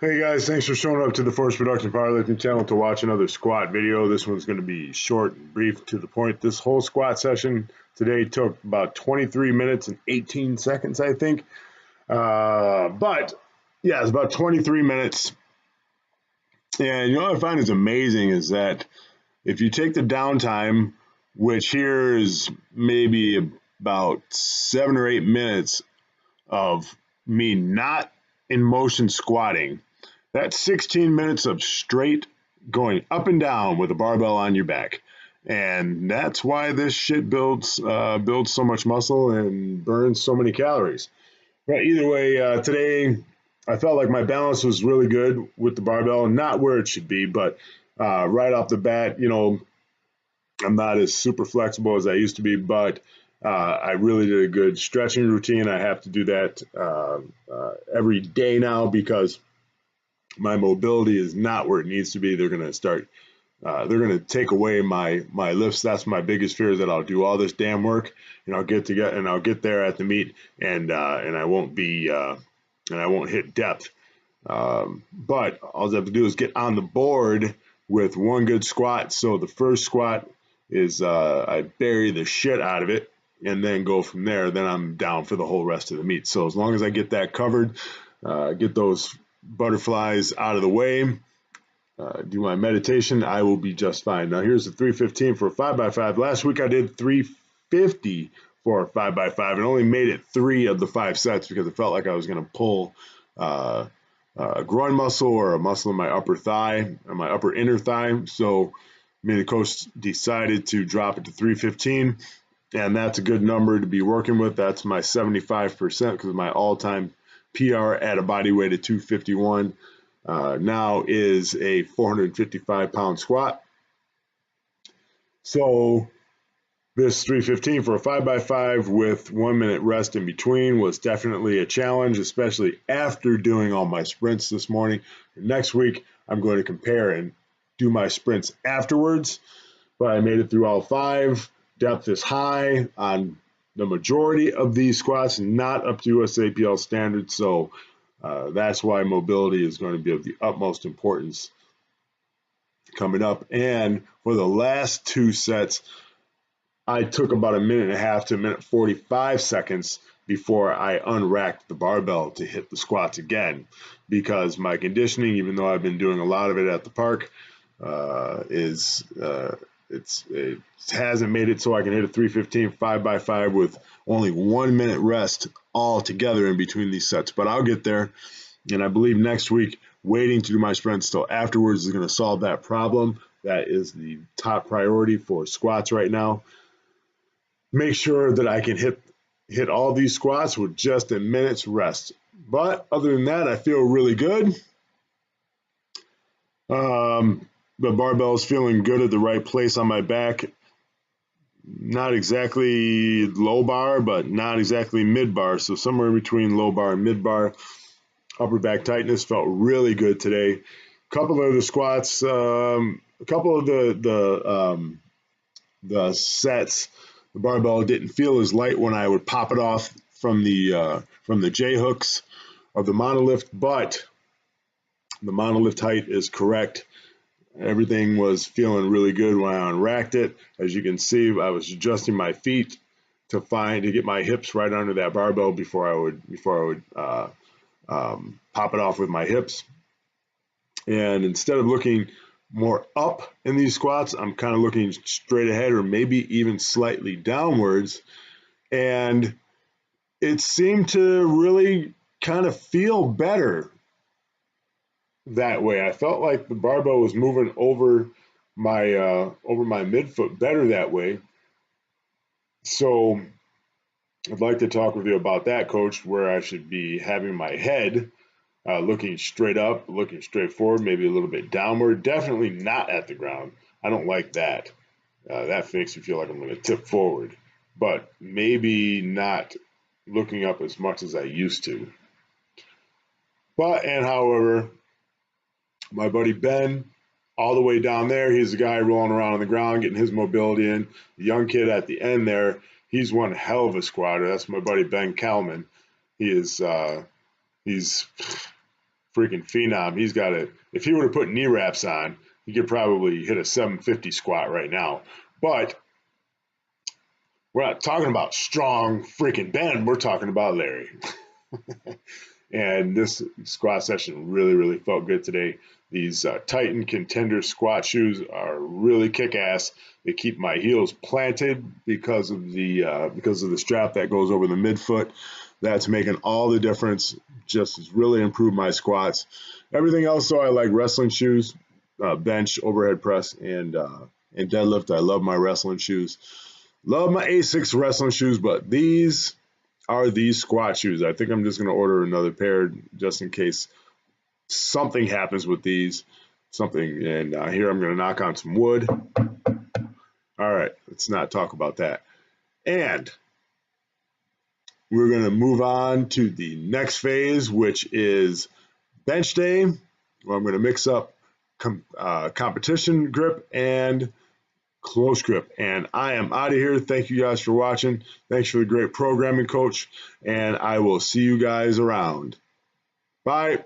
Hey guys, thanks for showing up to the Force Production Powerlifting channel to watch another squat video. This one's going to be short and brief to the point. This whole squat session today took about 23 minutes and 18 seconds, I think. But yeah, it's about 23 minutes. And you know what I find is amazing is that if you take the downtime, which here is maybe about 7 or 8 minutes of me not in motion squatting, that's 16 minutes of straight going up and down with a barbell on your back. And that's why this shit builds so much muscle and burns so many calories. But either way, today I felt like my balance was really good with the barbell, not where it should be, but right off the bat, you know, I'm not as super flexible as I used to be, but I really did a good stretching routine. I have to do that every day now because my mobility is not where it needs to be. They're going to start, they're going to take away my lifts. That's my biggest fear, is that I'll do all this damn work and I'll get there at the meet and I won't be, and I won't hit depth. But all I have to do is get on the board with one good squat. So the first squat is, I bury the shit out of it and then go from there. Then I'm down for the whole rest of the meet. So as long as I get that covered, get those butterflies out of the way, do my meditation, I will be just fine. Now here's the 315 for a 5x5. Last week I did 350 for a 5x5 and only made it 3 of the 5 sets because it felt like I was going to pull a groin muscle or a muscle in my upper thigh or my upper inner thigh. So me and the coach decided to drop it to 315, and that's a good number to be working with. That's my 75% because my all-time PR at a body weight of 251 now is a 455-pound squat. So this 315 for a 5x5 with 1 minute rest in between was definitely a challenge, especially after doing all my sprints this morning. Next week, I'm going to compare and do my sprints afterwards, but I made it through all 5. Depth is high on the majority of these squats, not up to USAPL standards, so that's why mobility is going to be of the utmost importance coming up. And for the last 2 sets, I took about 1.5 minutes to 1:45 seconds before I unracked the barbell to hit the squats again, because my conditioning, even though I've been doing a lot of it at the park, it hasn't made it so I can hit a 315 5x5 with only 1 minute rest all together in between these sets. But I'll get there, and I believe next week waiting to do my sprints till afterwards is going to solve that problem. That is the top priority for squats right now. Make sure that I can hit all these squats with just a minute's rest. But other than that, I feel really good. The barbell is feeling good at the right place on my back. Not exactly low bar, but not exactly mid bar. So somewhere in between low bar and mid bar. Upper back tightness felt really good today. A couple of the squats, a couple of the sets, the barbell didn't feel as light when I would pop it off from the J hooks of the monolift, but the monolift height is correct. Everything was feeling really good when I unracked it. As you can see, I was adjusting my feet to get my hips right under that barbell before I would pop it off with my hips. And instead of looking more up in these squats, I'm kind of looking straight ahead or maybe even slightly downwards. And it seemed to really kind of feel better that way. I felt like the barbell was moving over my midfoot better that way. So I'd like to talk with you about that, Coach, where I should be having my head looking straight up, looking straight forward, maybe a little bit downward, definitely not at the ground. I don't like that. That makes me feel like I'm going to tip forward, but maybe not looking up as much as I used to. However, my buddy Ben, all the way down there, he's the guy rolling around on the ground, getting his mobility in. The young kid at the end there, he's one hell of a squatter. That's my buddy Ben Kalman. He's freaking phenom. He's got a, if he would have put knee wraps on, he could probably hit a 750 squat right now. But we're not talking about strong freaking Ben. We're talking about Larry. And this squat session really felt good today. These Titan Contender squat shoes are really kick-ass. They keep my heels planted because of the strap that goes over the midfoot. That's making all the difference. Just has really improved my squats. Everything else, though, I like wrestling shoes, bench, overhead press, and deadlift. I love my wrestling shoes. Love my Asics wrestling shoes, but these are these squat shoes. I think I'm just going to order another pair just in case something happens with these. Something, and here I'm going to knock on some wood. All right, let's not talk about that. And we're going to move on to the next phase, which is bench day, where I'm going to mix up competition grip and close grip. And I am out of here. Thank you guys for watching. Thanks for the great programming, Coach. And I will see you guys around. Bye.